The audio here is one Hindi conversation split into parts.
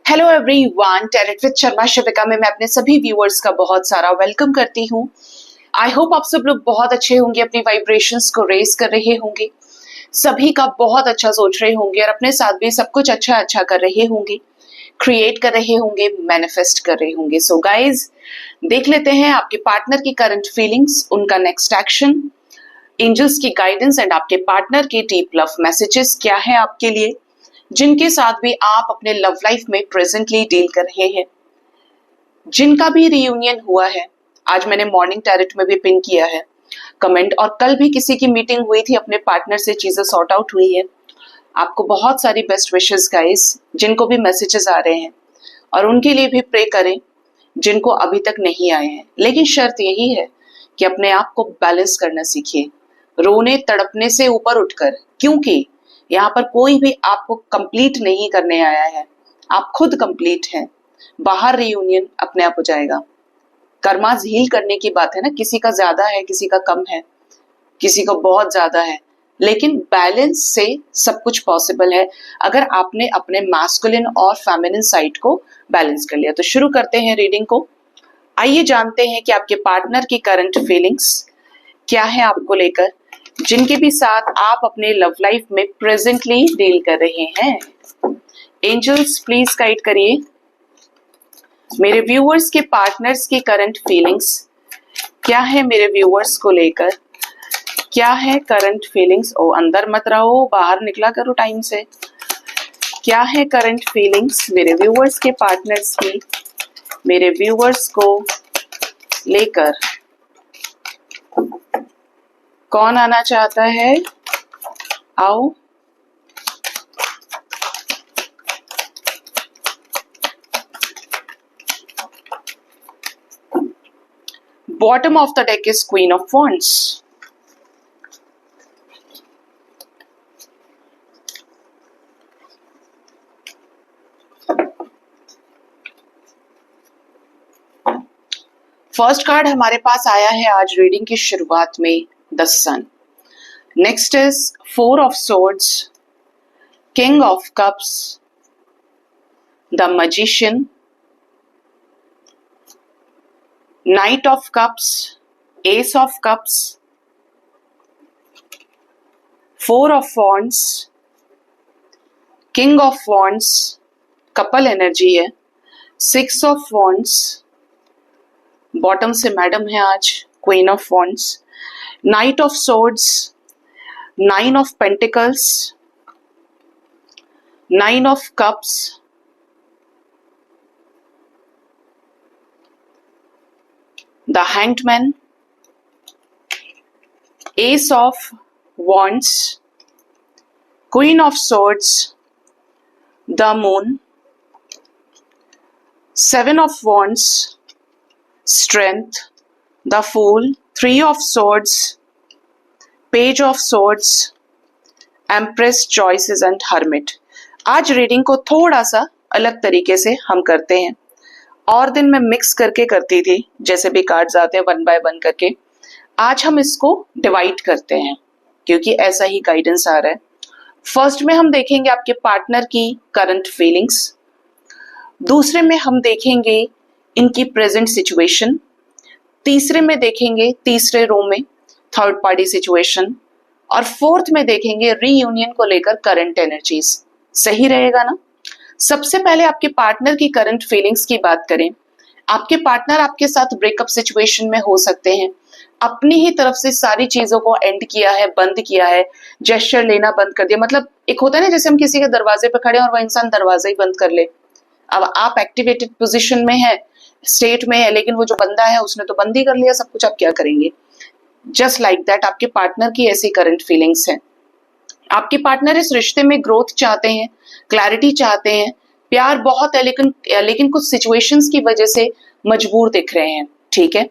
Hello everyone, talent with Sharma Shivika में मैं अपने सभी व्यूअर्स का बहुत सारा वेलकम करती हूँ। आई होप आप सब लोग बहुत अच्छे होंगे, अपनी वाइब्रेशंस को रेज कर रहे होंगे, सभी का बहुत अच्छा सोच रहे होंगे और अपने साथ भी सब कुछ अच्छा अच्छा कर रहे होंगे, क्रिएट कर रहे होंगे, मैनिफेस्ट कर रहे होंगे। सो गाइज, देख लेते हैं आपके पार्टनर की करंट फीलिंग्स, उनका नेक्स्ट एक्शन, एंजल्स की गाइडेंस एंड आपके पार्टनर के डीप लव मैसेजेस क्या है आपके लिए, जिनके साथ भी आप अपने लव लाइफ में प्रेजेंटली डील कर रहे हैं, जिनका भी रियूनियन हुआ है। आज मैंने मॉर्निंग टैरेट में भी पिन किया है कमेंट, और कल भी किसी की मीटिंग हुई थी, अपने पार्टनर से चीजें सॉर्ट आउट हुई है। आपको बहुत सारी बेस्ट विशेस गाइस, जिनको भी मैसेजेस आ रहे हैं, और उनके लिए भी प्रे करें जिनको अभी तक नहीं आए हैं। लेकिन शर्त यही है कि अपने आप को बैलेंस करना सीखिए, रोने तड़पने से ऊपर उठकर, क्योंकि यहाँ पर कोई भी आपको कंप्लीट नहीं करने आया है, आप खुद कंप्लीट हैं। बाहर रियूनियन अपने आप हो जाएगा। कर्मास हील करने की बात है ना, किसी का ज्यादा है, किसी का कम है, किसी को बहुत ज्यादा है, लेकिन बैलेंस से सब कुछ पॉसिबल है अगर आपने अपने मैस्कुलिन और फेमिनिन साइड को बैलेंस कर लिया। तो शुरू करते हैं रीडिंग को। आइए जानते हैं कि आपके पार्टनर की करंट फीलिंग्स क्या है आपको लेकर, जिनके भी साथ आप अपने लव लाइफ में प्रेजेंटली डील कर रहे हैं। एंजल्स प्लीज गाइड करिए मेरे व्यूअर्स के पार्टनर्स की करंट फीलिंग्स क्या है, मेरे व्यूअर्स को लेकर क्या है करंट फीलिंग्स। ओ अंदर मत रहो, बाहर निकला करो टाइम से। क्या है करंट फीलिंग्स मेरे व्यूअर्स के पार्टनर्स की, मेरे व्यूअर्स को लेकर। कौन आना चाहता है, आओ। Bottom of the deck is queen of wands. First card हमारे पास आया है आज रीडिंग की शुरुआत में, the sun. Next is four of swords, king of cups, the magician, knight of cups, ace of cups, four of wands, king of wands, couple energy है, सिक्स ऑफ वॉन्ड्स, बॉटम से मैडम है आज, queen of wands, knight of swords, nine of pentacles, nine of cups, the hanged man, ace of wands, queen of swords, the moon, seven of wands, strength, the fool, three of swords, page of swords, empress, choices and hermit. आज रीडिंग को थोड़ा सा अलग तरीके से हम करते हैं, और दिन में मिक्स करके करती थी, जैसे भी कार्ड्स आते हैं वन बाय वन करके। आज हम इसको डिवाइड करते हैं क्योंकि ऐसा ही गाइडेंस आ रहा है। फर्स्ट में हम देखेंगे आपके पार्टनर की करंट फीलिंग्स, दूसरे में हम देखेंगे इनकी प्रेजेंट सिचुएशन, तीसरे में देखेंगे, तीसरे रो में थर्ड पार्टी सिचुएशन, और फोर्थ में देखेंगे रीयूनियन को लेकर करंट एनर्जीज। सही रहेगा ना? सबसे पहले आपके पार्टनर की करंट फीलिंग्स की बात करें। आपके पार्टनर आपके साथ ब्रेकअप सिचुएशन में हो सकते हैं, अपनी ही तरफ से सारी चीजों को एंड किया है, बंद किया है, जेस्चर लेना बंद कर दिया। मतलब एक होता है ना, जैसे हम किसी के दरवाजे पे खड़े हैं और वह इंसान दरवाजा ही बंद कर ले। अब आप एक्टिवेटेड पोजीशन में है, स्टेट में है, लेकिन वो जो बंदा है उसने तो बंद ही कर लिया सब कुछ, आप क्या करेंगे? जस्ट लाइक दैट आपके पार्टनर की ऐसी करंट फीलिंग्स है। आपके पार्टनर इस रिश्ते में ग्रोथ चाहते हैं, क्लैरिटी चाहते हैं, प्यार बहुत है, लेकिन कुछ सिचुएशंस की वजह से मजबूर दिख रहे हैं। ठीक है,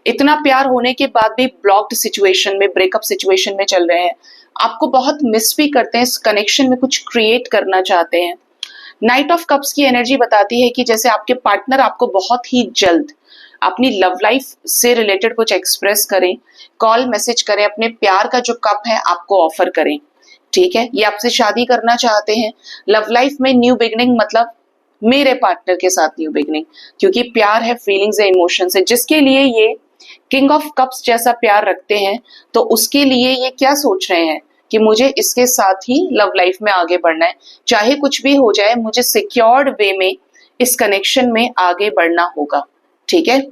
इतना प्यार होने के बाद भी ब्लॉक्ड सिचुएशन में, ब्रेकअप सिचुएशन में चल रहे हैं। आपको बहुत मिस भी करते हैं, इस कनेक्शन में कुछ क्रिएट करना चाहते हैं। नाइट ऑफ कप्स की एनर्जी बताती है कि जैसे आपके पार्टनर आपको बहुत ही जल्द अपनी लव लाइफ से रिलेटेड कुछ एक्सप्रेस करें, कॉल मैसेज करें, अपने प्यार का जो कप है आपको ऑफर करें। ठीक है, ये आपसे शादी करना चाहते हैं, लव लाइफ में न्यू बिगनिंग, मतलब मेरे पार्टनर के साथ न्यू बिगनिंग, क्योंकि प्यार है, फीलिंग्स है, इमोशंस है, जिसके लिए ये किंग ऑफ कप्स जैसा प्यार रखते हैं, तो उसके लिए ये क्या सोच रहे हैं कि मुझे इसके साथ ही लव लाइफ में आगे बढ़ना है, चाहे कुछ भी हो जाए मुझे सिक्योर्ड वे में इस कनेक्शन में आगे बढ़ना होगा। ठीक है,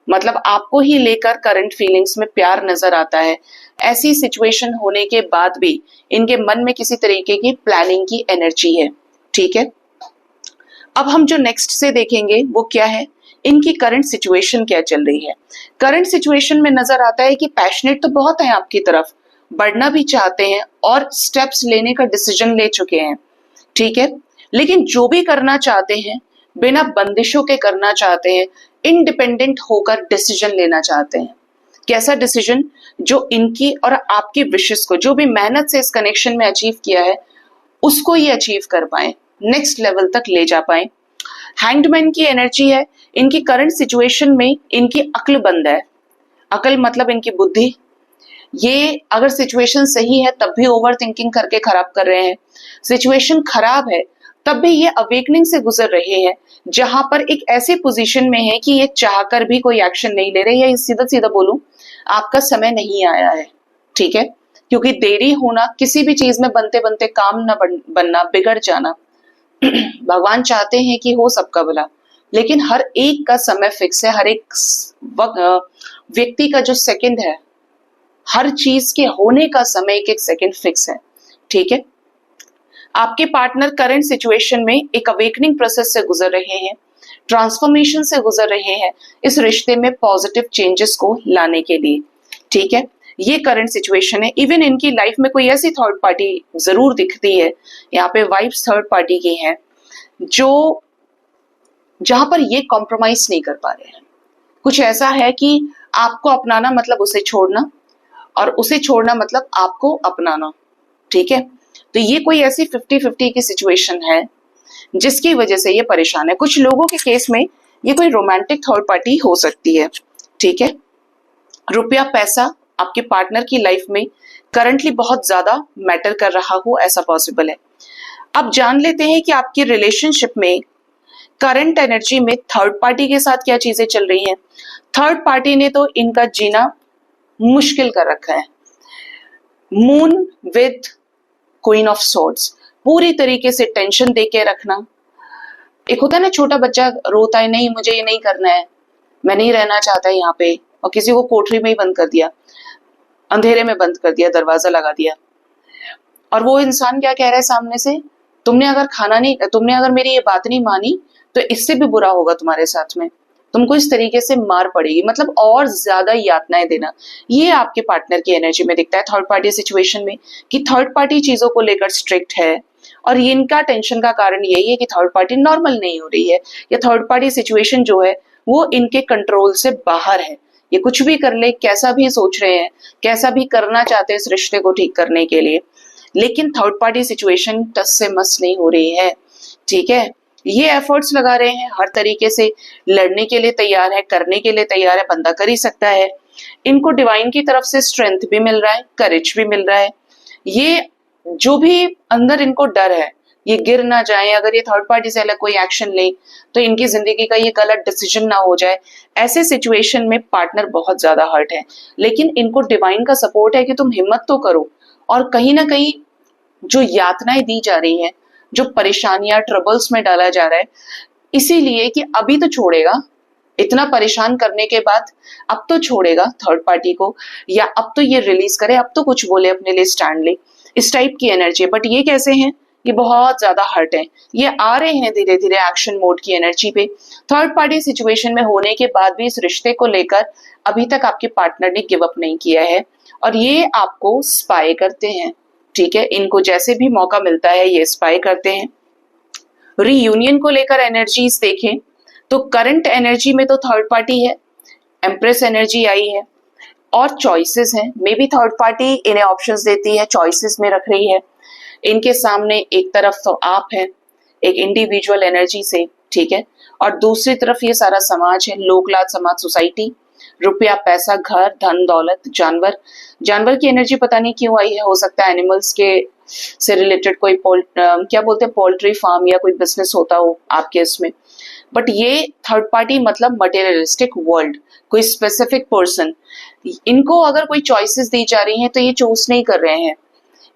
मतलब आपको ही लेकर करंट फीलिंग्स में प्यार नजर आता है। ऐसी सिचुएशन होने के बाद भी इनके मन में किसी तरीके की प्लानिंग की एनर्जी है। ठीक है, अब हम जो नेक्स्ट से देखेंगे वो क्या है, इनकी करंट सिचुएशन क्या चल रही है। करंट सिचुएशन में नजर आता है कि पैशनेट तो बहुत है आपकी तरफ, बढ़ना भी चाहते हैं और स्टेप्स लेने का डिसीजन ले चुके हैं। ठीक है, लेकिन जो भी करना चाहते हैं बिना बंदिशों के करना चाहते हैं, इंडिपेंडेंट होकर डिसीजन लेना चाहते हैं। कैसा डिसीजन, जो इनकी और आपकी विशेस को, जो भी मेहनत से इस कनेक्शन में अचीव किया है उसको ये अचीव कर पाए, नेक्स्ट लेवल तक ले जा पाए। हैंग्डमैन की एनर्जी है, इनकी करंट सिचुएशन में इनकी अक्ल बंद है। अक्ल मतलब इनकी बुद्धि। ये अगर सिचुएशन सही है तब भी ओवर थिंकिंग करके खराब कर रहे हैं, सिचुएशन खराब है तब भी ये अवेकनिंग से गुजर रहे हैं, जहां पर एक ऐसी पोजीशन में है कि ये चाहकर भी कोई एक्शन नहीं ले रहे, या सीधा सीधा बोलूं आपका समय नहीं आया है। ठीक है, क्योंकि देरी होना, किसी भी चीज में बनते बनते काम न बनना, बिगड़ जाना, भगवान चाहते हैं कि हो सबका भला, लेकिन हर एक का समय फिक्स है, हर एक व्यक्ति का जो सेकंड है, हर चीज के होने का समय एक एक सेकंड फिक्स है। ठीक है, आपके पार्टनर करंट सिचुएशन में एक अवेकनिंग प्रोसेस से गुजर रहे हैं, ट्रांसफॉर्मेशन से गुजर रहे हैं इस रिश्ते में पॉजिटिव चेंजेस को लाने के लिए। ठीक है, ये करंट सिचुएशन है। इवन इनकी लाइफ में कोई ऐसी थर्ड पार्टी जरूर दिखती है, यहाँ पे वाइब्स थर्ड पार्टी की हैं, जो जहां पर ये कॉम्प्रोमाइज नहीं कर पा रहे हैं। कुछ ऐसा है कि आपको अपनाना मतलब उसे छोड़ना, और उसे छोड़ना मतलब आपको अपनाना। ठीक है, तो ये कोई ऐसी 50-50 की सिचुएशन है जिसकी वजह से ये परेशान है। कुछ लोगों के केस में ये कोई रोमांटिक थर्ड पार्टी हो सकती है। ठीक है, रुपया पैसा आपके पार्टनर की लाइफ में करंटली बहुत ज्यादा मैटर कर रहा हो, ऐसा पॉसिबल है। अब जान लेते हैं कि आपकी रिलेशनशिप में करंट एनर्जी में थर्ड पार्टी के साथ क्या चीजें चल रही हैं। थर्ड पार्टी ने तो इनका जीना मुश्किल कर रखा है। Moon with queen of swords, पूरी तरीके से टेंशन दे के रखना। एक होता है ना, छोटा बच्चा रोता है, नहीं मुझे ये नहीं करना है, मैं नहीं रहना चाहता यहाँ पे, और किसी को कोठरी में ही बंद कर दिया, अंधेरे में बंद कर दिया, दरवाजा लगा दिया, और वो इंसान क्या कह रहा है सामने से, तुमने अगर मेरी ये बात नहीं मानी तो इससे भी बुरा होगा तुम्हारे साथ में, तुमको इस तरीके से मार पड़ेगी, मतलब और ज्यादा यातनाएं देना। ये आपके पार्टनर की एनर्जी में दिखता है थर्ड पार्टी सिचुएशन में, कि थर्ड पार्टी चीजों को लेकर स्ट्रिक्ट है, और इनका टेंशन का कारण यही है कि थर्ड पार्टी नॉर्मल नहीं हो रही है, या थर्ड पार्टी सिचुएशन जो है वो इनके कंट्रोल से बाहर है। ये कुछ भी कर ले, कैसा भी सोच रहे हैं, कैसा भी करना चाहते हैं इस रिश्ते को ठीक करने के लिए, लेकिन थर्ड पार्टी सिचुएशन टस से मस नहीं हो रही है। ठीक है, ये एफर्ट्स लगा रहे हैं, हर तरीके से लड़ने के लिए तैयार है, करने के लिए तैयार है, बंदा कर ही सकता है। इनको डिवाइन की तरफ से स्ट्रेंथ भी मिल रहा है, करेज भी मिल रहा है। ये जो भी अंदर इनको डर है, ये गिर ना जाए, अगर ये थर्ड पार्टी से अलग कोई एक्शन ले तो इनकी जिंदगी का ये गलत डिसीजन ना हो जाए, ऐसे सिचुएशन में पार्टनर बहुत ज्यादा हर्ट है। लेकिन इनको डिवाइन का सपोर्ट है कि तुम हिम्मत तो करो, और कहीं ना कहीं जो यातनाएं दी जा रही हैं, जो परेशानियां, ट्रबल्स में डाला जा रहा है, इसीलिए कि अभी तो छोड़ेगा, इतना परेशान करने के बाद अब तो छोड़ेगा थर्ड पार्टी को, या अब तो ये रिलीज करे, अब तो कुछ बोले, अपने लिए स्टैंड ले, इस टाइप की एनर्जी है। बट ये कैसे हैं, ये बहुत ज्यादा हर्ट है, ये आ रहे हैं धीरे धीरे एक्शन मोड की एनर्जी पे। थर्ड पार्टी सिचुएशन में होने के बाद भी इस रिश्ते को लेकर अभी तक आपके पार्टनर ने गिव अप नहीं किया है, और ये आपको स्पाई करते हैं। ठीक है, इनको जैसे भी मौका मिलता है ये स्पाई करते हैं। रीयूनियन को लेकर एनर्जीज देखें तो करंट एनर्जी में तो थर्ड पार्टी है, एम्प्रेस एनर्जी आई है, और चॉइसेस हैं। मे बी थर्ड पार्टी इन्हें ऑप्शंस देती है, चॉइसेस में रख रही है। इनके सामने एक तरफ तो आप है, एक इंडिविजुअल एनर्जी से, ठीक है, और दूसरी तरफ ये सारा समाज है, लोकलाज समाज, सोसाइटी, रुपया, पैसा, घर, धन, दौलत, जानवर। जानवर की एनर्जी पता नहीं क्यों आई है, हो सकता है एनिमल्स के से रिलेटेड कोई क्या बोलते हैं पोल्ट्री फार्म या कोई बिजनेस होता हो आपके इसमें। बट ये थर्ड पार्टी मतलब मटेरियलिस्टिक वर्ल्ड, कोई स्पेसिफिक पर्सन। इनको अगर कोई चॉइसेस दी जा रही हैं तो ये चूज नहीं कर रहे हैं,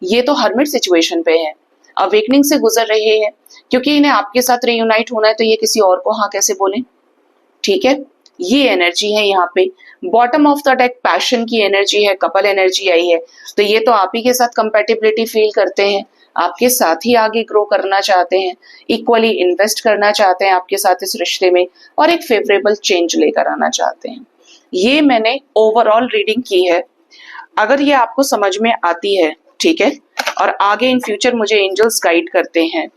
ये तो हर्मिट सिचुएशन पे है, अवेकनिंग से गुजर रहे हैं, क्योंकि इन्हें आपके साथ रियूनाइट होना है तो ये किसी और को हाँ कैसे बोलें। ठीक है, ये एनर्जी है यहाँ पे। Bottom of the deck passion की एनर्जी है, कपल एनर्जी आई है, तो ये तो आप ही के साथ कंपेटिबिलिटी फील करते हैं, आपके साथ ही आगे ग्रो करना चाहते हैं, इक्वली इन्वेस्ट करना चाहते हैं आपके साथ इस रिश्ते में, और एक फेवरेबल चेंज लेकर आना चाहते हैं। ये मैंने ओवरऑल रीडिंग की है। अगर ये आपको समझ में आती है, ठीक है, और आगे इन फ्यूचर मुझे एंजल्स गाइड करते हैं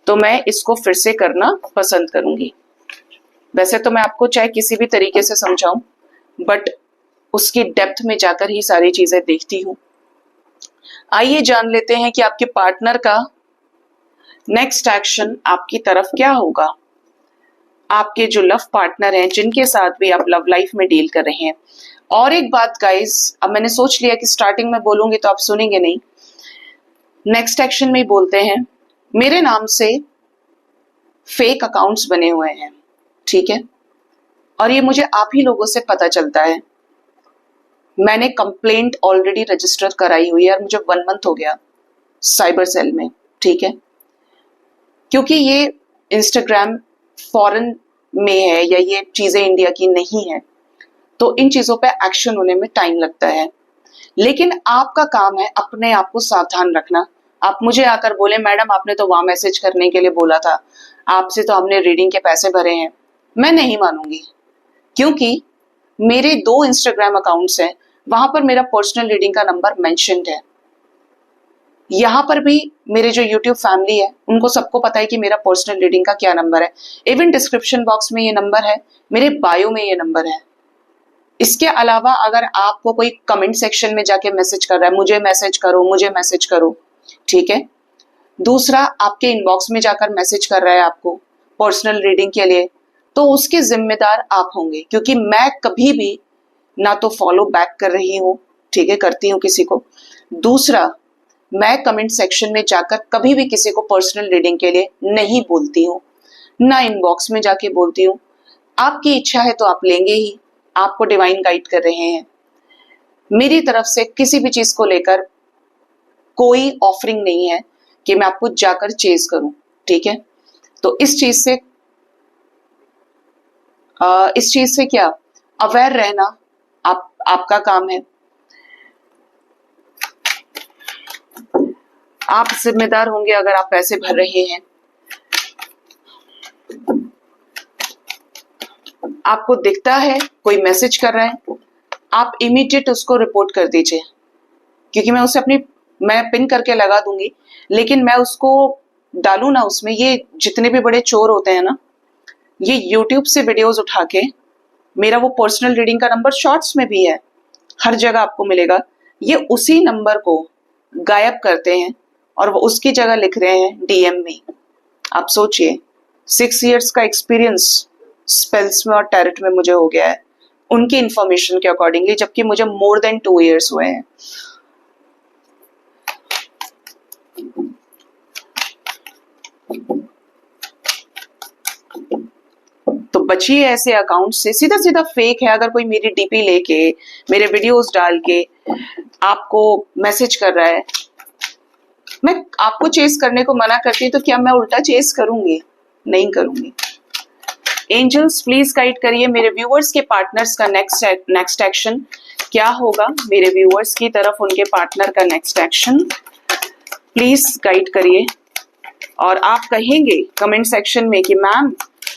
तो मैं इसको फिर से करना पसंद करूंगी। वैसे तो मैं आपको चाहे किसी भी तरीके से समझाऊं, बट उसकी डेप्थ में जाकर ही सारी चीजें देखती हूं। आइए जान लेते हैं कि आपके पार्टनर का नेक्स्ट एक्शन आपकी तरफ क्या होगा। आपके जो लव पार्टनर हैं, जिनके साथ भी आप लव लाइफ में डील कर रहे हैं। और एक बात गाइस, अब मैंने सोच लिया कि स्टार्टिंग में बोलूंगी तो आप सुनेंगे नहीं, नेक्स्ट एक्शन में ही बोलते हैं। मेरे नाम से फेक अकाउंट्स बने हुए हैं, ठीक है, और ये मुझे आप ही लोगों से पता चलता है। मैंने कंप्लेंट ऑलरेडी रजिस्टर कराई हुई है और मुझे 1 मंथ हो गया साइबर सेल में, ठीक है, क्योंकि ये इंस्टाग्राम फॉरेन में है या ये चीजें इंडिया की नहीं है, तो इन चीजों पे एक्शन होने में टाइम लगता है। लेकिन आपका काम है अपने आप को सावधान रखना। आप मुझे आकर बोले मैडम आपने तो वहां मैसेज करने के लिए बोला था, आपसे तो हमने रीडिंग के पैसे भरे हैं, मैं नहीं मानूंगी, क्योंकि मेरे 2 इंस्टाग्राम अकाउंट्स हैं, वहां पर मेरा पर्सनल रीडिंग का नंबर मेंशन्ड है। यहाँ पर भी मेरे जो यूट्यूब फैमिली है उनको सबको पता है कि मेरा पर्सनल रीडिंग का क्या नंबर है। इवन डिस्क्रिप्शन बॉक्स में ये नंबर है, मेरे बायो में ये नंबर है। इसके अलावा अगर आपको कोई कमेंट सेक्शन में जाके मैसेज कर रहा है, मुझे मैसेज करो, मुझे मैसेज करो, ठीक है, दूसरा आपके इनबॉक्स में जाकर मैसेज कर रहा है आपको पर्सनल रीडिंग के लिए, तो उसके जिम्मेदार आप होंगे, क्योंकि मैं कभी भी ना तो फॉलो बैक कर रही हूँ, ठीक है, करती हूँ किसी को। दूसरा, मैं कमेंट सेक्शन में जाकर कभी भी किसी को पर्सनल रीडिंग के लिए नहीं बोलती हूँ, ना इनबॉक्स में जाके बोलती हूँ। आपकी इच्छा है तो आप लेंगे ही, आपको डिवाइन गाइड कर रहे हैं। मेरी तरफ से किसी भी चीज को लेकर कोई ऑफरिंग नहीं है कि मैं आपको जाकर चेज करूं, ठीक है। तो इस चीज से क्या अवेयर रहना आपका काम है। आप जिम्मेदार होंगे अगर आप पैसे भर रहे हैं। आपको दिखता है कोई मैसेज कर रहा है, आप इमीडिएट उसको रिपोर्ट कर दीजिए, क्योंकि मैं उसे मैं पिन करके लगा दूंगी, लेकिन मैं उसको डालू ना उसमें। ये जितने भी बड़े चोर होते हैं ना, ये यूट्यूब से वीडियोस उठा के, मेरा वो पर्सनल रीडिंग का नंबर शॉर्ट्स में भी है, हर जगह आपको मिलेगा, ये उसी नंबर को गायब करते हैं और वो उसकी जगह लिख रहे हैं डीएम में। आप सोचिए, 6 इयर्स का एक्सपीरियंस स्पेल्स में और टैरेट में मुझे हो गया है उनकी इंफॉर्मेशन के अकॉर्डिंगली, जबकि मुझे मोर देन 2 इयर्स हुए हैं। तो बचिए ऐसे अकाउंट से। सीधा सीधा फेक है। अगर कोई मेरी डीपी लेके, मेरे वीडियोस डाल के आपको मैसेज कर रहा है, मैं आपको चेस करने को मना करती हूँ, तो क्या मैं उल्टा चेस करूंगी? नहीं करूंगी। एंजल्स प्लीज गाइड करिए मेरे व्यूअर्स के पार्टनर्स का नेक्स्ट एक्शन क्या होगा। मेरे व्यूअर्स की तरफ उनके पार्टनर का नेक्स्ट एक्शन प्लीज गाइड करिए। और आप कहेंगे कमेंट सेक्शन में कि मैम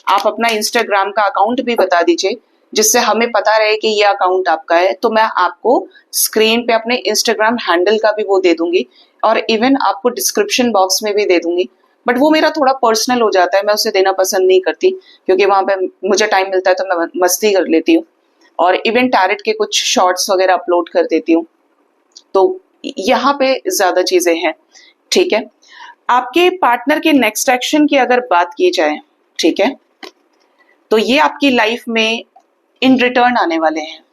आप अपना इंस्टाग्राम का अकाउंट भी बता दीजिए, जिससे हमें पता रहे कि ये अकाउंट आपका है, तो मैं आपको स्क्रीन पे अपने इंस्टाग्राम हैंडल का भी वो दे दूंगी, और इवन आपको डिस्क्रिप्शन बॉक्स में भी दे दूंगी। बट वो मेरा थोड़ा पर्सनल हो जाता है, मैं उसे देना पसंद नहीं करती, क्योंकि वहां पे मुझे टाइम मिलता है तो मैं मस्ती कर लेती हूँ, और इवन टैरेट के कुछ शॉर्ट्स वगैरह अपलोड कर देती हूँ, तो यहाँ पे ज्यादा चीजें हैं, ठीक है। आपके पार्टनर के नेक्स्ट एक्शन की अगर बात की जाए, ठीक है, तो ये आपकी लाइफ में इन रिटर्न आने वाले हैं।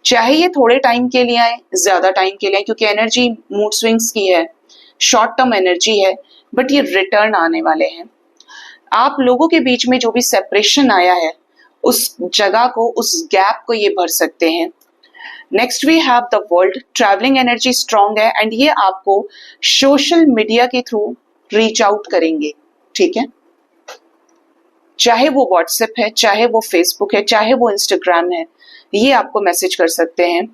चाहे ये थोड़े टाइम के लिए आए, ज्यादा टाइम के लिए आए, क्योंकि एनर्जी मूड स्विंग्स की है, शॉर्ट टर्म एनर्जी है, बट ये रिटर्न आने वाले हैं। आप लोगों के बीच में जो भी सेपरेशन आया है उस जगह को, उस गैप को ये भर सकते हैं। Next we have the world, travelling energy strong है एंड ये आपको सोशल मीडिया के थ्रू रीच आउट करेंगे, ठीक है। चाहे वो व्हाट्सएप है, चाहे वो फेसबुक है, चाहे वो इंस्टाग्राम है, ये आपको मैसेज कर सकते हैं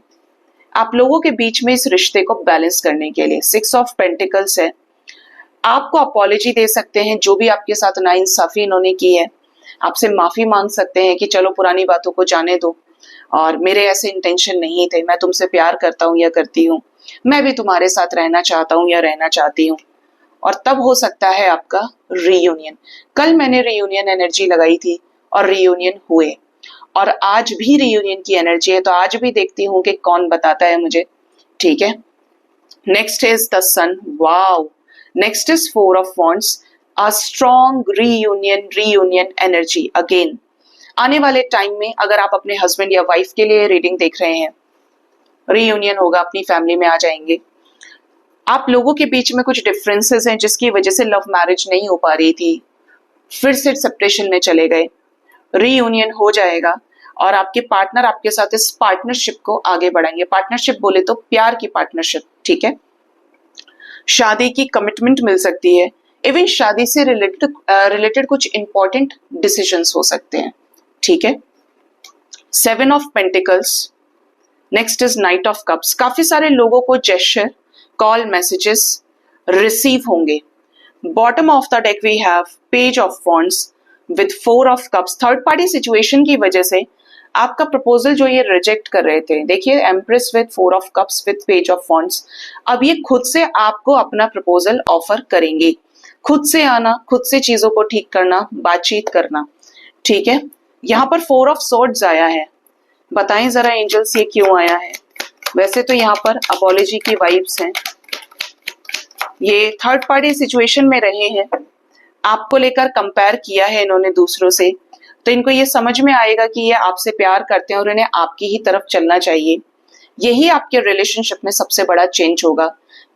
आप लोगों के बीच में इस रिश्ते को बैलेंस करने के लिए। 6 ऑफ पेंटिकल्स है, आपको अपॉलॉजी दे सकते हैं जो भी आपके साथ नाइंसाफी इन्होंने की है, आपसे माफी मांग सकते हैं कि चलो पुरानी बातों को जाने दो और मेरे ऐसे इंटेंशन नहीं थे, मैं तुमसे प्यार करता हूँ या करती हूँ, मैं भी तुम्हारे साथ रहना चाहता हूँ या रहना चाहती हूँ। और तब हो सकता है आपका रीयूनियन। कल मैंने रीयूनियन एनर्जी लगाई थी और रीयूनियन हुए, और आज भी रीयूनियन की एनर्जी है, तो आज भी देखती हूँ कि कौन बताता है मुझे, ठीक है। Next is the sun, wow. Next is 4 of wands, a strong reunion energy again. आने वाले टाइम में अगर आप अपने हस्बैंड या वाइफ के लिए रीडिंग देख रहे हैं, रीयूनियन होगा, अपनी फैमिली में आ जाएंगे। आप लोगों के बीच में कुछ डिफरेंसेस हैं जिसकी वजह से लव मैरिज नहीं हो पा रही थी, फिर से सेपरेशन में चले गए, रीयूनियन हो जाएगा और आपके पार्टनर आपके साथ इस पार्टनरशिप को आगे बढ़ाएंगे। पार्टनरशिप बोले तो प्यार की पार्टनरशिप, ठीक है। शादी की कमिटमेंट मिल सकती है, इवन शादी से रिलेटेड कुछ इंपॉर्टेंट डिसीजंस हो सकते हैं, ठीक है। 7 of pentacles, next is knight of cups. काफी सारे लोगों को जेस्चर, कॉल, मैसेजेस रिसीव होंगे। Bottom of the deck we have page of wands with 4 of cups. Third party situation की वजह से आपका प्रपोजल जो ये रिजेक्ट कर रहे थे, देखिए empress with 4 of cups with page of wands, अब ये खुद से आपको अपना प्रपोजल ऑफर करेंगे। खुद से आना, खुद से चीजों को ठीक करना, बातचीत करना, ठीक है। यहाँ पर 4 ऑफ सॉर्ड्स आया है, बताएं जरा एंजल्स ये क्यों आया है। वैसे तो यहाँ पर अपॉलॉजी की वाइब्स हैं, ये थर्ड पार्टी सिचुएशन में रहे हैं, आपको लेकर कंपेयर किया है इन्होंने दूसरों से, तो इनको ये समझ में आएगा कि ये आपसे प्यार करते हैं और इन्हें आपकी ही तरफ चलना चाहिए। यही आपके रिलेशनशिप में सबसे बड़ा चेंज होगा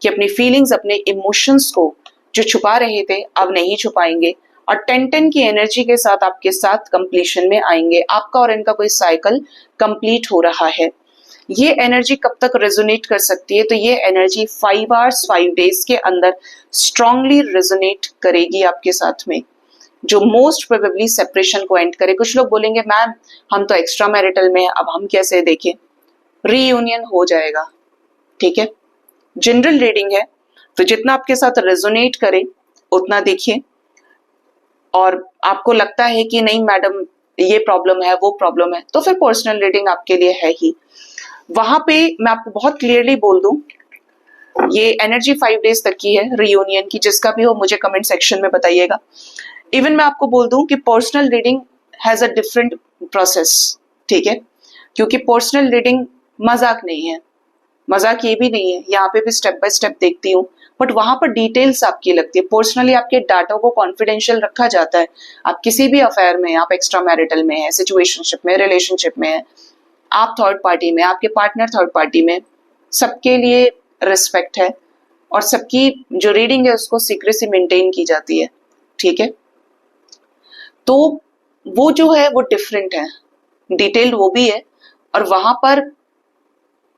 कि अपनी फीलिंग्स, अपने इमोशंस को जो छुपा रहे थे अब नहीं छुपाएंगे और 10-10 की एनर्जी के साथ आपके साथ कंप्लीशन में आएंगे। आपका और इनका कोई साइकिल कंप्लीट हो रहा है। ये एनर्जी कब तक रेजोनेट कर सकती है, तो ये एनर्जी 5 आवर्स 5 डेज के अंदर स्ट्रांगली रेजोनेट करेगी आपके साथ में, जो मोस्ट प्रोबेबली सेपरेशन को एंड करे। कुछ लोग बोलेंगे मैम हम तो एक्स्ट्रा मैरिटल में हैं, अब हम कैसे देखें। रीयूनियन हो जाएगा, ठीक है। जनरल रीडिंग है तो जितना आपके साथ रेजोनेट करे उतना देखिए, और आपको लगता है कि नहीं मैडम ये प्रॉब्लम है, वो प्रॉब्लम है, तो फिर पर्सनल रीडिंग आपके लिए है ही। वहां पे मैं आपको बहुत क्लियरली बोल दूं, ये एनर्जी 5 डेज तक की है रीयूनियन की। जिसका भी हो मुझे कमेंट सेक्शन में बताइएगा। इवन मैं आपको बोल दूं कि personal reading has a different process, ठीक है, क्योंकि पर्सनल रीडिंग मजाक नहीं है, मजाक ये भी नहीं है, यहाँ पे भी स्टेप बाय स्टेप देखती हूँ, बट वहां पर डिटेल्स आपकी लगती है। पर्सनली आपके डाटा को कॉन्फिडेंशियल रखा जाता है। आप किसी भी अफेयर में, आप एक्स्ट्रा मैरिटल में है, सिचुएशनशिप में, रिलेशनशिप में है, आप थर्ड पार्टी में, आपके पार्टनर थर्ड पार्टी में, सबके लिए रिस्पेक्ट है और सबकी जो रीडिंग है उसको सीक्रेसी मेंटेन की जाती है, ठीक है। तो वो जो है वो डिफरेंट है, डिटेल वो भी है, और वहां पर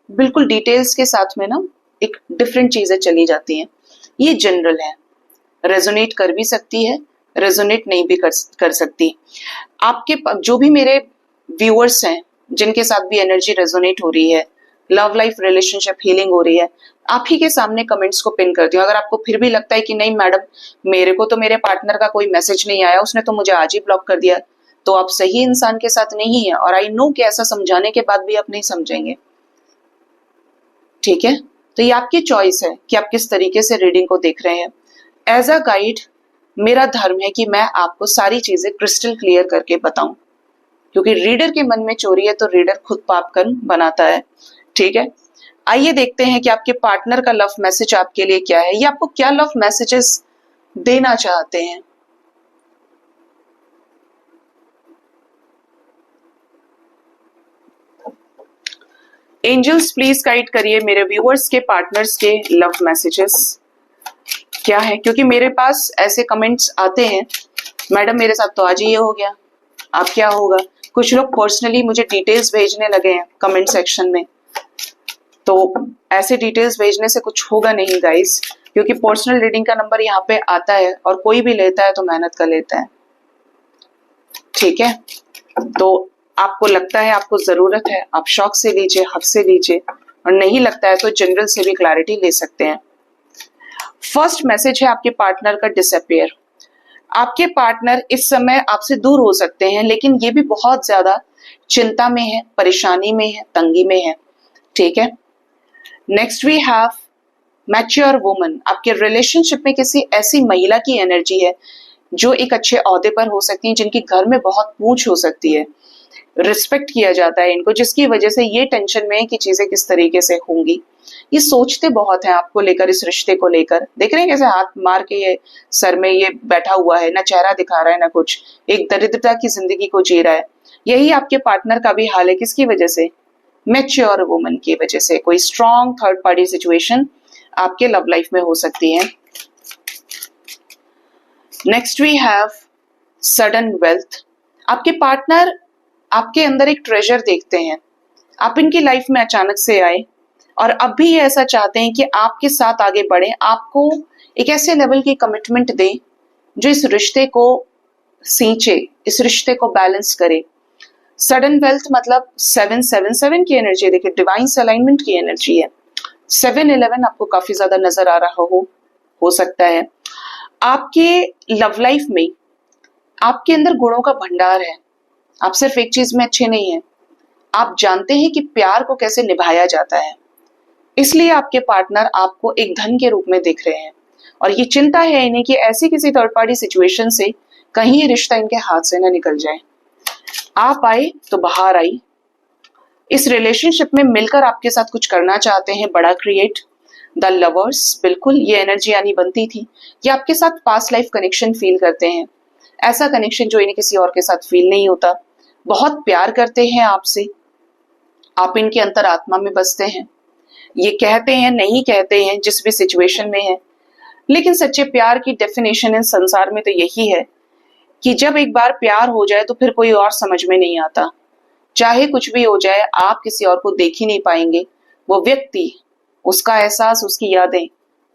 बिल्कुल डिटेल्स के साथ में ना एक डिफरेंट चीजें चली जाती हैं। ये जनरल है, रेजोनेट कर भी सकती है, रेजोनेट नहीं भी कर सकती। आपके जो भी मेरे व्यूअर्स हैं जिनके साथ भी एनर्जी रेजोनेट हो रही है, लव लाइफ, रिलेशनशिप, हीलिंग हो रही है, आप ही के सामने कमेंट्स को पिन करती हूँ। अगर आपको फिर भी लगता है कि नहीं मैडम मेरे को तो मेरे पार्टनर का कोई मैसेज नहीं आया, उसने तो मुझे आज ही ब्लॉक कर दिया, तो आप सही इंसान के साथ नहीं है, और आई नो कि ऐसा समझाने के बाद भी आप नहीं समझेंगे, ठीक है। तो ये आपकी चॉइस है कि आप किस तरीके से रीडिंग को देख रहे हैं। एज अ गाइड मेरा धर्म है कि मैं आपको सारी चीजें क्रिस्टल क्लियर करके बताऊं, क्योंकि रीडर के मन में चोरी है तो रीडर खुद पाप कर्म बनाता है, ठीक है। आइए देखते हैं कि आपके पार्टनर का लव मैसेज आपके लिए क्या है, ये आपको क्या लव मैसेजेस देना चाहते हैं। एंजल्स प्लीज गाइड करिए मेरे व्यूअर्स के, पार्टनर्स के लव मैसेजेस क्या है, क्योंकि मेरे पास ऐसे कमेंट्स आते हैं, मैडम मेरे साथ तो आज ये हो गया, अब क्या होगा। कुछ लोग पर्सनली मुझे डिटेल्स भेजने लगे हैं कमेंट सेक्शन में, तो ऐसे डिटेल्स भेजने से कुछ होगा नहीं गाइस, क्योंकि पर्सनल रीडिंग का नंबर यहाँ पे आता है और कोई भी लेता है तो मेहनत कर लेता है, ठीक है। तो आपको लगता है, आपको जरूरत है, आप शौक से लीजिए, हक से लीजिए, और नहीं लगता है तो जनरल से भी क्लैरिटी ले सकते हैं। फर्स्ट मैसेज है आपके पार्टनर का डिसअपियर। आपके पार्टनर इस समय आपसे दूर हो सकते हैं, लेकिन ये भी बहुत ज्यादा चिंता में है, परेशानी में है, तंगी में है, ठीक है। Next we have mature woman. आपके रिलेशनशिप में किसी ऐसी महिला की एनर्जी है जो एक अच्छे ओहदे पर हो सकती है, जिनकी घर में बहुत पूछ हो सकती है, रिस्पेक्ट किया जाता है इनको, जिसकी वजह से ये टेंशन में है कि चीजें किस तरीके से होंगी। ये सोचते बहुत हैं आपको लेकर, इस रिश्ते को लेकर। देख रहे हैं कैसे हाथ मार के ये सर में ये बैठा हुआ है, ना चेहरा दिखा रहा है ना कुछ, एक दरिद्रता की जिंदगी को जी रहा है। यही आपके पार्टनर का भी हाल है, किसकी वजह से? मैच्योर वुमन की वजह से। कोई स्ट्रॉन्ग थर्ड पार्टी सिचुएशन आपके लव लाइफ में हो सकती है। Next we have sudden wealth. आपके पार्टनर आपके अंदर एक ट्रेजर देखते हैं, आप इनकी लाइफ में अचानक से आए और अब भी ये ऐसा चाहते हैं कि आपके साथ आगे बढ़े, आपको एक ऐसे लेवल की कमिटमेंट दे जो इस रिश्ते को सींचे, इस रिश्ते को बैलेंस करे। सडन वेल्थ मतलब 777 की एनर्जी, देखिए डिवाइन अलाइनमेंट की एनर्जी है। 711 आपको काफी ज्यादा नजर आ रहा हो सकता है। आपके लव लाइफ में आपके अंदर गुणों का भंडार है, आप सिर्फ एक चीज में अच्छे नहीं हैं, आप जानते हैं कि प्यार को कैसे निभाया जाता है, इसलिए आपके पार्टनर आपको एक धन के रूप में देख रहे हैं और ये चिंता है इन्हें कि ऐसी किसी थर्ड पार्टी सिचुएशन से कहीं ये रिश्ता इनके हाथ से न निकल जाए। आप आए तो बाहर आई, इस रिलेशनशिप में मिलकर आपके साथ कुछ करना चाहते हैं, बड़ा क्रिएट। द लवर्स, बिल्कुल ये एनर्जी आनी बनती थी। ये आपके साथ पास्ट लाइफ कनेक्शन फील करते हैं, ऐसा कनेक्शन जो इन्हें किसी और के साथ फील नहीं होता। बहुत प्यार करते हैं आपसे, आप इनके अंतरात्मा में बसते हैं। ये कहते हैं, नहीं कहते हैं, जिस भी सिचुएशन में है, लेकिन सच्चे प्यार की डेफिनेशन इस संसार में तो यही है कि जब एक बार प्यार हो जाए तो फिर कोई और समझ में नहीं आता। चाहे कुछ भी हो जाए, आप किसी और को देख ही नहीं पाएंगे। वो व्यक्ति, उसका एहसास, उसकी यादें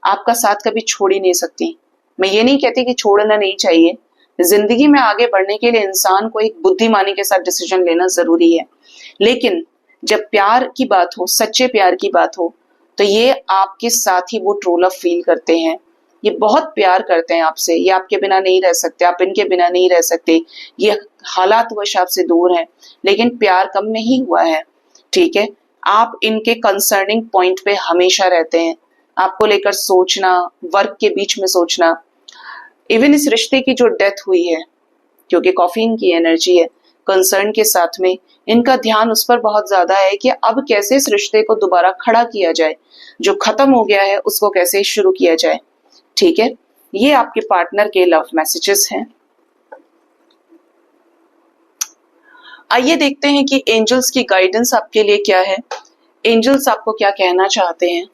आपका साथ कभी छोड़ ही नहीं सकती। मैं ये नहीं कहती कि छोड़ना नहीं चाहिए, जिंदगी में आगे बढ़ने के लिए इंसान को एक बुद्धिमानी के साथ डिसीजन लेना जरूरी है, लेकिन जब प्यार की बात हो, सच्चे प्यार की बात हो, तो ये आपके साथ ही वो ट्रू लव फील करते हैं। ये बहुत प्यार करते हैं आपसे, ये आपके बिना नहीं रह सकते, आप इनके बिना नहीं रह सकते। ये हालात वश आपसे दूर हैं, लेकिन प्यार कम नहीं हुआ है, ठीक है। आप इनके कंसर्निंग पॉइंट पे हमेशा रहते हैं, आपको लेकर सोचना, वर्क के बीच में सोचना। इवन इस रिश्ते की जो डेथ हुई है, क्योंकि कॉफीन की एनर्जी है, कंसर्न के साथ में इनका ध्यान उस पर बहुत ज्यादा है कि अब कैसे इस रिश्ते को दोबारा खड़ा किया जाए, जो खत्म हो गया है उसको कैसे शुरू किया जाए, ठीक है। ये आपके पार्टनर के लव मैसेजेस हैं। आइए देखते हैं कि एंजल्स की गाइडेंस आपके लिए क्या है, एंजल्स आपको क्या कहना चाहते हैं।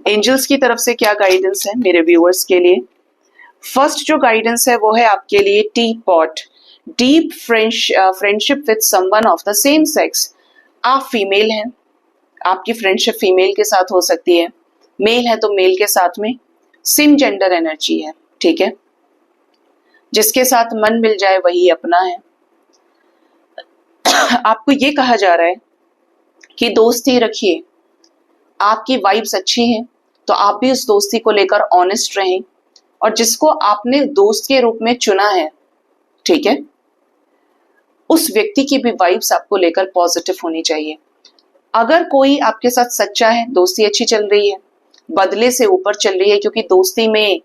एंजल्स की तरफ से क्या गाइडेंस है मेरे व्यूअर्स के लिए। फर्स्ट जो गाइडेंस है वो है आपके लिए T pot, deep friendship with someone of the same sex. आप फीमेल हैं, आपकी फ्रेंडशिप फीमेल के साथ हो सकती है, मेल है तो मेल के साथ में। सेम जेंडर एनर्जी है, ठीक है। जिसके साथ मन मिल जाए वही अपना है। आपको ये कहा जा रहा है कि दोस्ती रखिए, आपकी वाइब्स अच्छी हैं तो आप भी उस दोस्ती को लेकर ऑनेस्ट रहें, और जिसको आपने दोस्त के रूप में चुना है, ठीक है, उस व्यक्ति की भी वाइब्स आपको लेकर पॉजिटिव होनी चाहिए। अगर कोई आपके साथ सच्चा है, दोस्ती अच्छी चल रही है, बदले से ऊपर चल रही है, क्योंकि दोस्ती में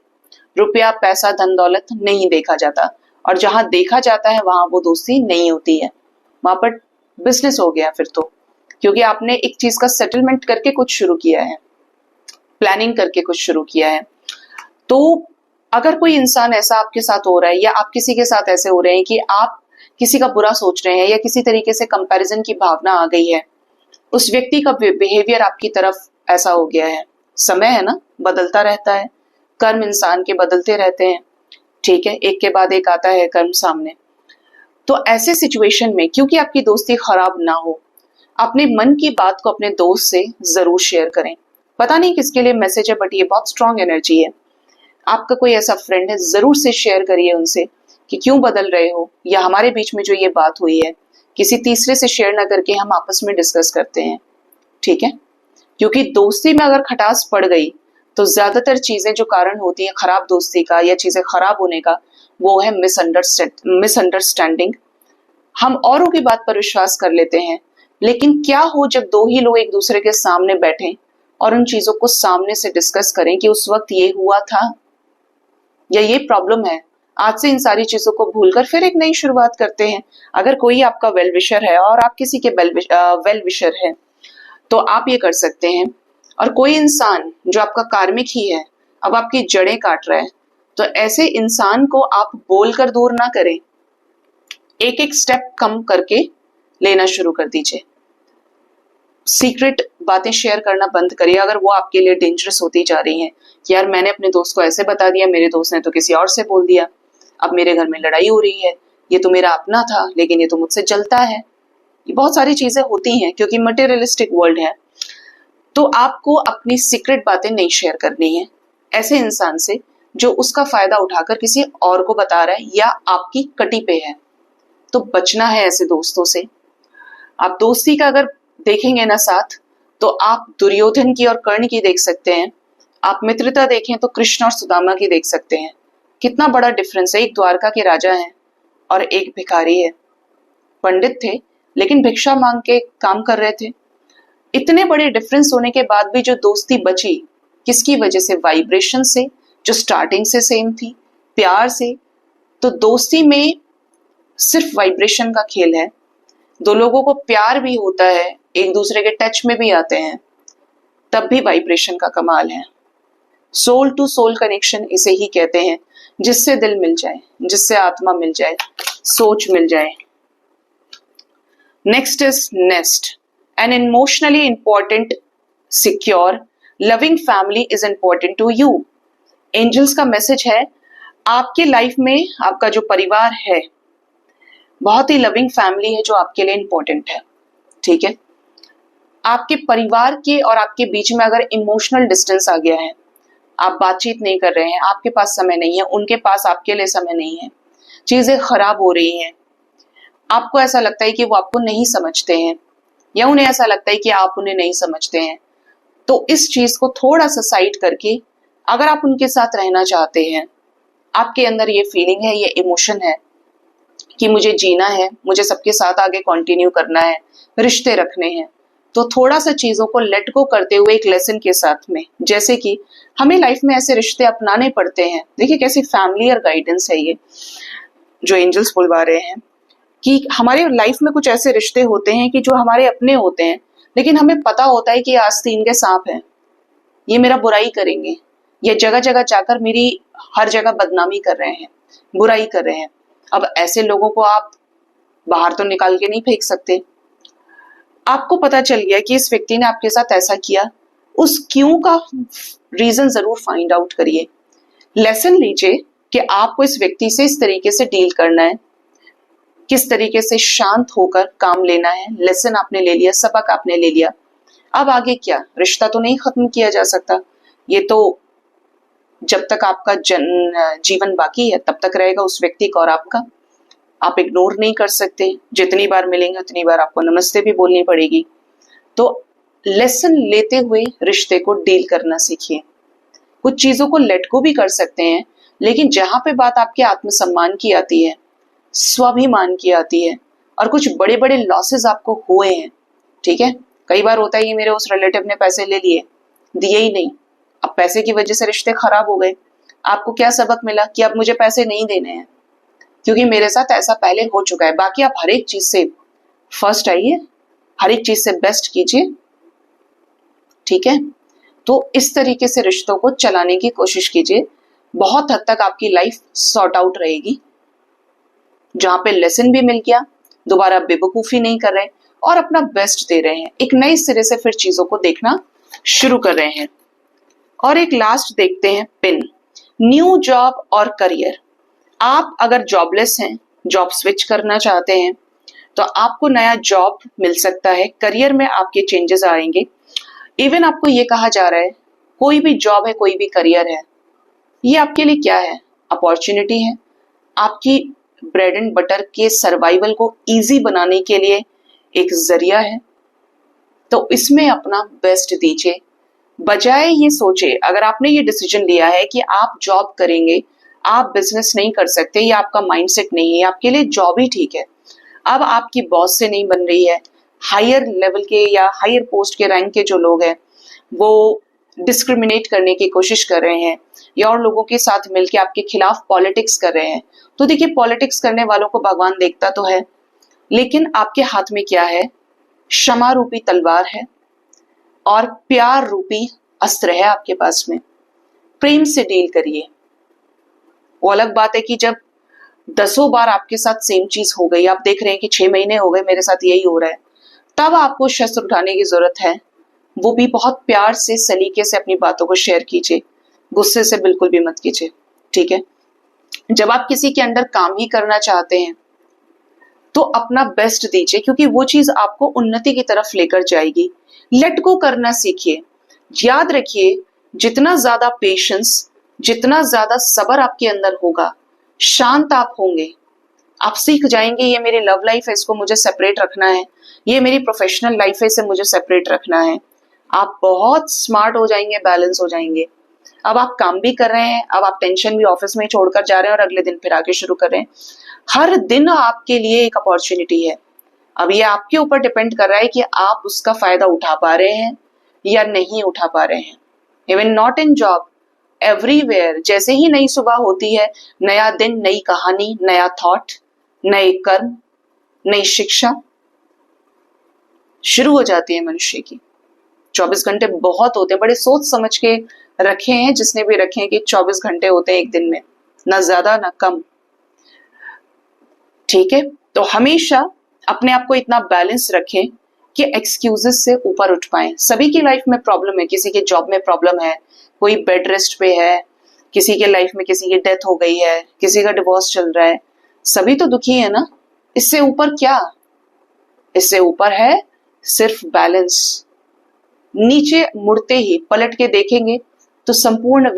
रुपया, पैसा, धन दौलत नहीं देखा जाता, और जहां देखा जाता है वहां वो दोस्ती नहीं होती है, वहां पर बिजनेस हो गया फिर तो, क्योंकि आपने एक चीज का सेटलमेंट करके कुछ शुरू किया है, प्लानिंग करके कुछ शुरू किया है। तो अगर कोई इंसान ऐसा आपके साथ हो रहा है या आप किसी के साथ ऐसे हो रहे हैं कि आप किसी का बुरा सोच रहे हैं या किसी तरीके से कंपैरिजन की भावना आ गई है, उस व्यक्ति का बिहेवियर आपकी तरफ ऐसा हो गया है, समय है ना, बदलता रहता है, कर्म इंसान के बदलते रहते हैं, ठीक है, एक के बाद एक आता है कर्म सामने। तो ऐसे सिचुएशन में क्योंकि आपकी दोस्ती खराब ना हो, अपने मन की बात को अपने दोस्त से जरूर शेयर करें। पता नहीं किसके लिए मैसेज है, बट ये बहुत स्ट्रांग एनर्जी है। आपका कोई ऐसा फ्रेंड है, जरूर से शेयर करिए उनसे कि क्यों बदल रहे हो, या हमारे बीच में जो ये बात हुई है किसी तीसरे से शेयर ना करके हम आपस में डिस्कस करते हैं, ठीक है। क्योंकि दोस्ती में अगर खटास पड़ गई तो ज्यादातर चीजें जो कारण होती है खराब दोस्ती का या चीजें खराब होने का, वो है मिसअंडरस्टैंडिंग। हम औरों की बात पर विश्वास कर लेते हैं, लेकिन क्या हो जब दो ही लोग एक दूसरे के सामने बैठें और उन चीजों को सामने से डिस्कस करें कि उस वक्त ये हुआ था या ये प्रॉब्लम है। आज से इन सारी चीजों को भूलकर फिर एक नई शुरुआत करते हैं। अगर कोई आपका वेल विशर है और आप किसी के वेल विशर है तो आप ये कर सकते हैं। और कोई इंसान जो आपका कार्मिक ही है, अब आपकी जड़ें काट रहा है, तो ऐसे इंसान को आप बोलकर दूर ना करें, एक एक स्टेप कम करके लेना शुरू कर दीजिए। सीक्रेट बातें शेयर करना बंद करिए अगर वो आपके लिए डेंजरस होती जा रही हैं कि यार मैंने अपने दोस्त को ऐसे बता दिया, मेरे दोस्त ने तो किसी और से बोल दिया, अब मेरे घर में लड़ाई हो रही है, ये तो मेरा अपना था लेकिन ये तो मुझसे जलता है। ये बहुत सारी चीजें होती हैं क्योंकि मटेरियलिस्टिक वर्ल्ड है। तो आपको अपनी सीक्रेट बातें नहीं शेयर करनी है ऐसे इंसान से जो उसका फायदा उठाकर किसी और को बता रहा है या आपकी कटी पे है। तो बचना है ऐसे दोस्तों से। आप दोस्ती का अगर देखेंगे ना साथ, तो आप दुर्योधन की और कर्ण की देख सकते हैं। आप मित्रता देखें तो कृष्ण और सुदामा की देख सकते हैं। कितना बड़ा डिफरेंस है। एक द्वारका के राजा हैं और एक भिखारी है। पंडित थे लेकिन भिक्षा मांग के काम कर रहे थे। इतने बड़े डिफरेंस होने के बाद भी जो दोस्ती बची, किसकी वजह से? वाइब्रेशन से, जो स्टार्टिंग से सेम थी, प्यार से। तो दोस्ती में सिर्फ वाइब्रेशन का खेल है। दो लोगों को प्यार भी होता है, एक दूसरे के टच में भी आते हैं, तब भी वाइब्रेशन का कमाल है। सोल टू सोल कनेक्शन इसे ही कहते हैं, जिससे दिल मिल जाए, जिससे आत्मा मिल जाए, सोच मिल जाए। Next is nest. An emotionally important, secure, loving family is important to you. Angels का मैसेज है, आपके लाइफ में आपका जो परिवार है, बहुत ही लविंग फैमिली है जो आपके लिए इंपॉर्टेंट है, ठीक है। आपके परिवार के और आपके बीच में अगर इमोशनल डिस्टेंस आ गया है, आप बातचीत नहीं कर रहे हैं, आपके पास समय नहीं है, उनके पास आपके लिए समय नहीं है, चीजें खराब हो रही हैं, आपको ऐसा लगता है कि वो आपको नहीं समझते हैं या उन्हें ऐसा लगता है कि आप उन्हें नहीं समझते हैं, तो इस चीज को थोड़ा सा साइड करके अगर आप उनके साथ रहना चाहते हैं, आपके अंदर ये फीलिंग है, ये इमोशन है कि मुझे जीना है, मुझे सबके साथ आगे कंटिन्यू करना है, रिश्ते रखने हैं, तो थोड़ा सा चीजों को लेट गो करते हुए एक लेसन के साथ में, जैसे कि हमें लाइफ में ऐसे रिश्ते अपनाने पड़ते हैं। देखिए कैसी फैमिली और गाइडेंस है ये जो एंजल्स बुलवा रहे हैं कि हमारे लाइफ में कुछ ऐसे रिश्ते होते हैं कि जो हमारे अपने होते हैं, लेकिन हमें पता होता है कि आस्तीन के सांप हैं, ये मेरा बुराई करेंगे, ये जगह जगह जाकर मेरी हर जगह बदनामी कर रहे हैं, बुराई कर रहे हैं। अब ऐसे लोगों को आप बाहर तो निकाल के नहीं फेंक सकते। आपको पता चल गया कि इस व्यक्ति ने आपके साथ ऐसा किया, उस क्यों का रीजन जरूर फाइंड आउट करिए। लेसन लीजिए कि आपको इस व्यक्ति से इस तरीके से डील करना है, किस तरीके से शांत होकर काम लेना है। लेसन आपने ले लिया, सबक आपने ले लिया, अब आगे क्या? रिश्ता तो नहीं खत्म किया जा सकता, ये तो जब तक आपका जीवन बाकी है तब तक रहेगा उस व्यक्ति का और आपका। आप इग्नोर नहीं कर सकते, जितनी बार मिलेंगे उतनी बार आपको नमस्ते भी बोलनी पड़ेगी। तो लेसन लेते हुए रिश्ते को डील करना सीखिए। कुछ चीजों को लेट गो भी कर सकते हैं, लेकिन जहां पे बात आपके आत्मसम्मान की आती है, स्वाभिमान की आती है, और कुछ बड़े बड़े लॉसेस आपको हुए हैं, ठीक है। कई बार होता है ये मेरे उस रिलेटिव ने पैसे ले लिए, दिए ही नहीं, अब पैसे की वजह से रिश्ते खराब हो गए। आपको क्या सबक मिला कि अब मुझे पैसे नहीं देने हैं क्योंकि मेरे साथ ऐसा पहले हो चुका है। बाकी आप हर एक चीज से फर्स्ट आइए, हर एक चीज से बेस्ट कीजिए, ठीक है। तो इस तरीके से रिश्तों को चलाने की कोशिश कीजिए। बहुत हद तक आपकी लाइफ सॉर्ट आउट रहेगी, जहां पे लेसन भी मिल गया, दोबारा बेवकूफी नहीं कर रहे और अपना बेस्ट दे रहे हैं, एक नए सिरे से फिर चीजों को देखना शुरू कर रहे हैं। और एक लास्ट देखते हैं पिन, न्यू जॉब और करियर। आप अगर जॉबलेस हैं, जॉब स्विच करना चाहते हैं, तो आपको नया जॉब मिल सकता है, करियर में आपके चेंजेस आएंगे। इवन आपको ये कहा जा रहा है कोई भी जॉब है, कोई भी करियर है, ये आपके लिए क्या है, अपॉर्चुनिटी है, आपकी ब्रेड एंड बटर के सर्वाइवल को इजी बनाने के लिए एक जरिया है। तो इसमें अपना बेस्ट दीजिए, बजाय ये सोचे, अगर आपने ये डिसीजन लिया है कि आप जॉब करेंगे, आप बिजनेस नहीं कर सकते, ये आपका माइंडसेट नहीं है, आपके लिए जॉब ही ठीक है। अब आपकी बॉस से नहीं बन रही है, हायर लेवल के या हायर पोस्ट के रैंक के जो लोग हैं वो डिस्क्रिमिनेट करने की कोशिश कर रहे हैं या और लोगों के साथ मिलकर आपके खिलाफ पॉलिटिक्स कर रहे हैं। तो देखिए, पॉलिटिक्स करने वालों को भगवान देखता तो है, लेकिन आपके हाथ में क्या है, क्षमा रूपी तलवार है और प्यार रूपी अस्त्र है आपके पास में। प्रेम से डील करिए। वो अलग बात है कि जब 10 बार आपके साथ सेम चीज हो गई, आप देख रहे हैं कि 6 महीने हो गए मेरे साथ यही हो रहा है, तब आपको शस्त्र उठाने की जरूरत है। वो भी बहुत प्यार से, सलीके से अपनी बातों को शेयर कीजिए, गुस्से से बिल्कुल भी मत कीजिए, ठीक है। जब आप किसी के अंडर काम ही करना चाहते हैं तो अपना बेस्ट दीजिए, क्योंकि वो चीज आपको उन्नति की तरफ लेकर जाएगी। लेट गो करना सीखिए। याद रखिए, जितना ज्यादा पेशेंस, जितना ज्यादा सब्र आपके अंदर होगा, शांत आप होंगे, आप सीख जाएंगे ये मेरी लव लाइफ है, इसको मुझे सेपरेट रखना है, ये मेरी प्रोफेशनल लाइफ है, इसे मुझे सेपरेट रखना है। आप बहुत स्मार्ट हो जाएंगे, बैलेंस हो जाएंगे। अब आप काम भी कर रहे हैं, अब आप टेंशन भी ऑफिस में छोड़कर जा रहे हैं और अगले दिन फिर आगे शुरू कर रहे हैं। हर दिन आपके लिए एक अपॉर्चुनिटी है। अब ये आपके ऊपर डिपेंड कर रहा है कि आप उसका फायदा उठा पा रहे हैं या नहीं उठा पा रहे हैं। Even not in job, everywhere जैसे ही नई सुबह होती है, नया दिन, नई कहानी, नया थॉट, नए कर्म, नई शिक्षा शुरू हो जाती है मनुष्य की। 24 घंटे बहुत होते हैं, बड़े सोच समझ के रखे हैं जिसने भी रखे हैं कि 24 घंटे होते हैं एक दिन में, ना ज्यादा ना कम, ठीक है। तो हमेशा अपने आप को इतना बैलेंस रखें कि एक्सक्यूजेस से ऊपर उठ पाए। सभी की लाइफ में प्रॉब्लम है, किसी के जॉब में प्रॉब्लम है, कोई बेड रेस्ट पे है, किसी के लाइफ में किसी की डेथ हो गई है, किसी का डिवोर्स चल रहा है, सभी तो दुखी है ना। इससे ऊपर क्या, इससे ऊपर है सिर्फ बैलेंस। नीचे मुड़ते ही पलट के देखेंगे तो संपूर्ण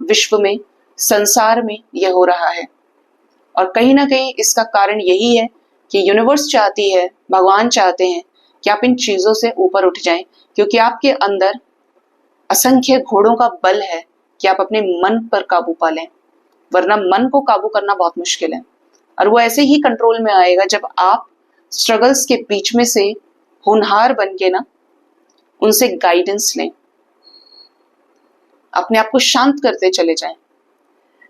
विश्व में संसार में यह हो रहा है। और कहीं ना कहीं इसका कारण यही है कि यूनिवर्स चाहती है, भगवान चाहते हैं कि आप इन चीजों से ऊपर उठ जाएं, क्योंकि आपके अंदर असंख्य घोड़ों का बल है कि आप अपने मन पर काबू पा लें। वरना मन को काबू करना बहुत मुश्किल है, और वो ऐसे ही कंट्रोल में आएगा जब आप स्ट्रगल्स के बीच में से होनहार बन के ना उनसे गाइडेंस लें, अपने आप को शांत करते चले जाएं।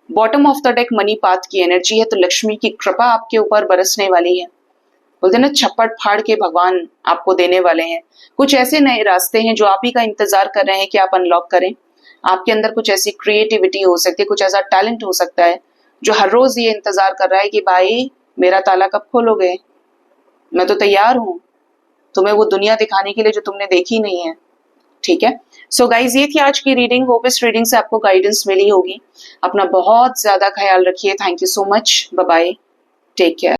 Bottom of the deck money path की एनर्जी है, तो लक्ष्मी की कृपा आपके ऊपर बरसने वाली है। बोलते ना, छप्पड़ फाड़ के भगवान आपको देने वाले हैं। कुछ ऐसे नए रास्ते हैं जो आप ही का इंतजार कर रहे हैं कि आप अनलॉक करें। आपके अंदर कुछ ऐसी क्रिएटिविटी हो सकती है, कुछ ऐसा टैलेंट हो सकता है जो हर रोज ये इंतजार कर रहा है कि भाई मेरा ताला कब खोलोगे, मैं तो तैयार हूं तुम्हें वो दुनिया दिखाने के लिए जो तुमने देखी नहीं है, ठीक है। सो गाइज, ये थी आज की रीडिंग। होप इस रीडिंग से आपको गाइडेंस मिली होगी। अपना बहुत ज्यादा ख्याल रखिए। Thank you so much. Bye bye, take care.